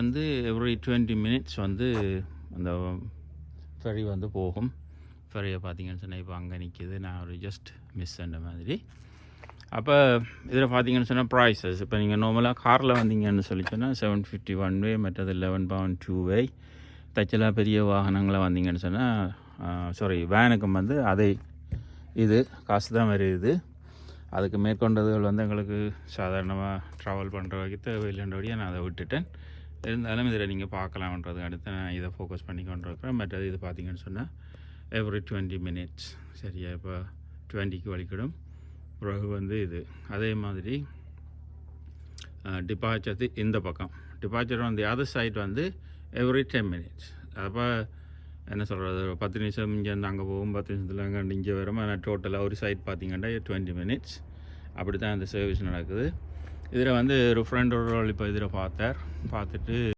வந்து every 20 minutes வந்து அந்த ஃபெரி வந்து போகும். ஃபெரியை பார்த்தீங்கன்னு சொன்னால் இப்போ அங்கே நிற்கிது. நான் ஒரு ஜஸ்ட் மிஸ் அந்த மாதிரி. அப்போ இதில் பார்த்தீங்கன்னு சொன்னால் ப்ரைஸஸ் இப்போ நீங்கள் நார்மலாக காரில் வந்தீங்கன்னு சொல்லி சொன்னால் $7.50 ஒன் வே, மற்றது £11 டூ வே. தச்சலாக பெரிய வாகனங்களை வந்தீங்கன்னு சொன்னால் வேனுக்கும் வந்து அதே இது காசு தான் வருது. அதுக்கு மேற்கொண்டதுகள் வந்து எங்களுக்கு சாதாரணமாக ட்ராவல் பண்ணுற வரைக்கும் தேவையில்லைன்றபடியாக நான் அதை விட்டுட்டேன். இருந்தாலும் இதில் நீங்கள் பார்க்கலாம்ன்றது அடுத்து நான் இதை ஃபோக்கஸ் பண்ணி கொண்டு இருக்கிறேன். மற்றது இது பார்த்தீங்கன்னு சொன்னால் எவ்ரி 20 மினிட்ஸ் சரியா இப்போ 20க்கு வலிக்கிடும். பிறகு வந்து இது அதே மாதிரி டிபார்ச்சர் இந்த பக்கம் டிபார்ச்சர் வந்து அதர் சைட் வந்து எவ்ரி 10 மினிட்ஸ். அப்போ என்ன சொல்கிறது, 10 நிமிஷம் இங்கேருந்து அங்கே போகும், 10 நிமிஷத்தில் அங்கே இங்கே வரும். ஆனால் டோட்டலாக ஒரு சைட் பார்த்தீங்கன்னா 20 மினிட்ஸ் அப்படி தான் இந்த சர்வீஸ் நடக்குது. இதில் வந்து ஒரு ஃப்ரெண்ட் ஒரு இப்போ இதில் பார்த்துட்டு